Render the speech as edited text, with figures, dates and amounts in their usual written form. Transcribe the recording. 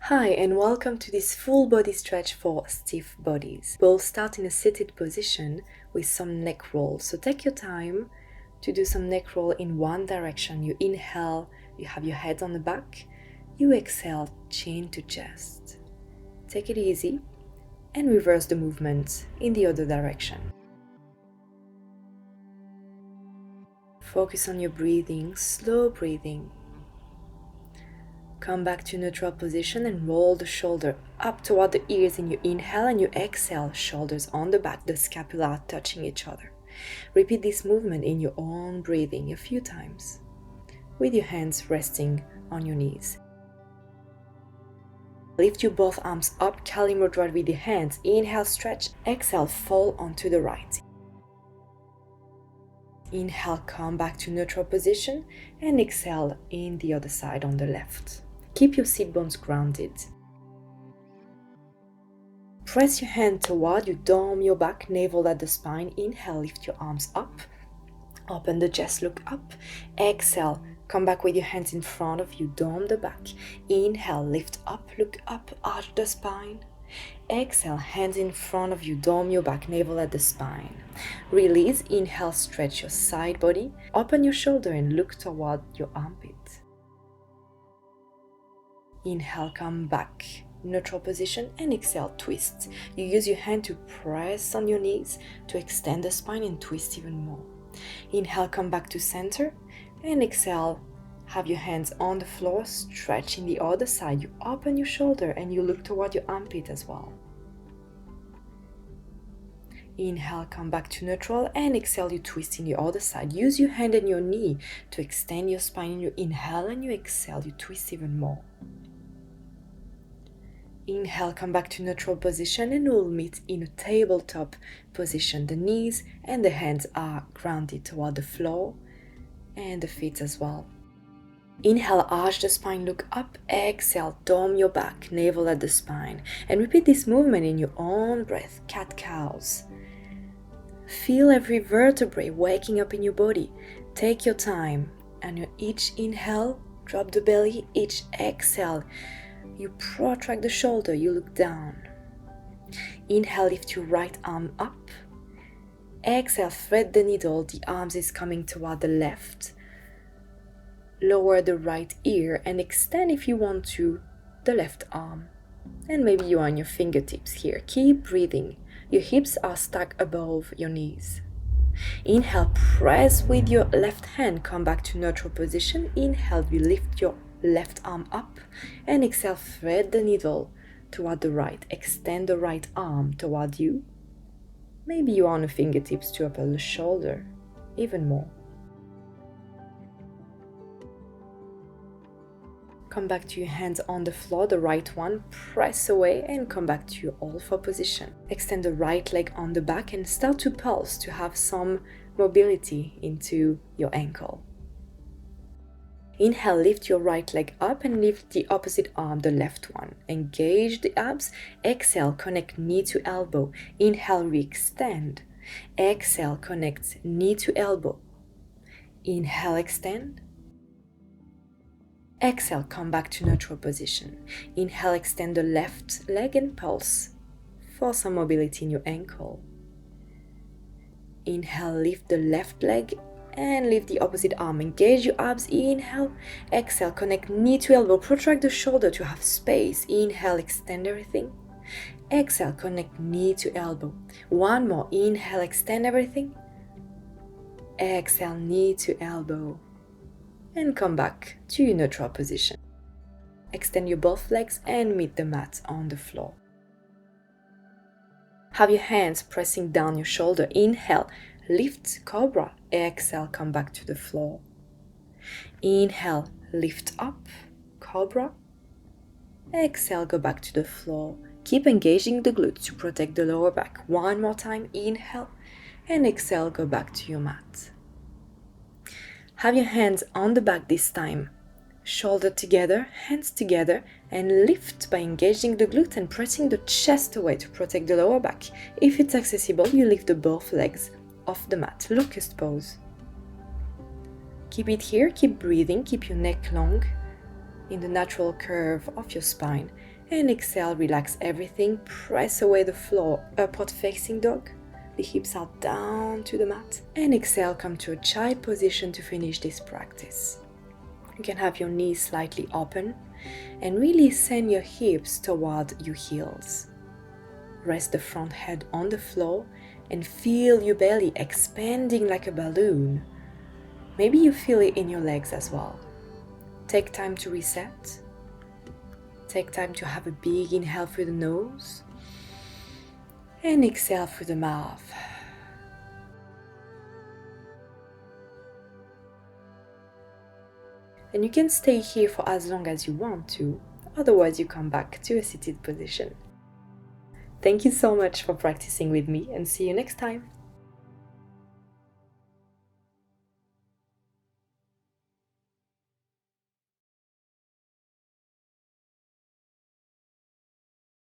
Hi and welcome to this full body stretch for stiff bodies. We'll start in a seated position with some neck roll. So take your time to do some neck roll in one direction. You inhale, you have your head on the back. You exhale, chin to chest. Take it easy and reverse the movement in the other direction. Focus on your breathing, slow breathing. Come back to neutral position and roll the shoulder up toward the ears in your inhale, and you exhale, shoulders on the back, the scapula touching each other. Repeat this movement in your own breathing a few times, with your hands resting on your knees. Lift your both arms up, Kali Mudra with your hands. Inhale, stretch. Exhale, fall onto the right. Inhale, come back to neutral position, and exhale in the other side on the left. Keep your sit bones grounded. Press your hand toward you, dome your back, navel at the spine. Inhale, lift your arms up. Open the chest, look up. Exhale, come back with your hands in front of you, dome the back. Inhale, lift up, look up, arch the spine. Exhale, hands in front of you, dome your back, navel at the spine. Release, inhale, stretch your side body. Open your shoulder and look toward your armpit. Inhale, come back, neutral position, and exhale, twist. You use your hand to press on your knees to extend the spine and twist even more. Inhale, come back to center, and exhale, have your hands on the floor, stretching the other side. You open your shoulder and you look toward your armpit as well. Inhale, come back to neutral, and exhale, you twist in the other side. Use your hand and your knee to extend your spine. You inhale and you exhale, you twist even more. Inhale, come back to neutral position, and we'll meet in a tabletop position. The knees and the hands are grounded toward the floor and the feet as well. Inhale, arch the spine, look up. Exhale, dome your back, navel at the spine. And repeat this movement in your own breath, cat-cows. Feel every vertebrae waking up in your body. Take your time, and each inhale, drop the belly. Each exhale, you protract the shoulder, you look down. Inhale, lift your right arm up. Exhale, thread the needle, the arms is coming toward the left. Lower the right ear and extend, if you want to, the left arm. And maybe you are on your fingertips here. Keep breathing. Your hips are stacked above your knees. Inhale, press with your left hand, come back to neutral position. Inhale, you lift your left arm up, and exhale, thread the needle toward the right. Extend the right arm toward you. Maybe you are on the fingertips to upper the shoulder, even more. Come back to your hands on the floor, the right one, press away and come back to your all four position. Extend the right leg on the back and start to pulse to have some mobility into your ankle. Inhale, lift your right leg up and lift the opposite arm, the left one. Engage the abs. Exhale, connect knee to elbow. Inhale, re-extend. Exhale, connect knee to elbow. Inhale, extend. Exhale, come back to neutral position. Inhale, extend the left leg and pulse for some mobility in your ankle. Inhale, lift the left leg and lift the opposite arm. Engage your abs. Inhale. Exhale, connect knee to elbow. Protract the shoulder to have space. Inhale, extend everything. Exhale, connect knee to elbow. One more. Inhale, extend everything. Exhale, knee to elbow. And come back to your neutral position. Extend your both legs and meet the mat on the floor. Have your hands pressing down your shoulder. Inhale, lift, cobra. Exhale, come back to the floor. Inhale, lift up, cobra. Exhale, go back to the floor. Keep engaging the glutes to protect the lower back. One more time. Inhale and exhale, go back to your mat. Have your hands on the back this time. Shoulder together, hands together, and lift by engaging the glute and pressing the chest away to protect the lower back. If it's accessible, you lift the both legs off the mat. Locust pose. Keep it here, keep breathing, keep your neck long in the natural curve of your spine. And exhale, relax everything, press away the floor, upward facing dog. The hips are down to the mat. And exhale, come to a child position to finish this practice. You can have your knees slightly open and really send your hips toward your heels. Rest the front head on the floor and feel your belly expanding like a balloon. Maybe you feel it in your legs as well. Take time to reset. Take time to have a big inhale through the nose and exhale through the mouth. And you can stay here for as long as you want to, otherwise you come back to a seated position. Thank you so much for practicing with me and see you next time.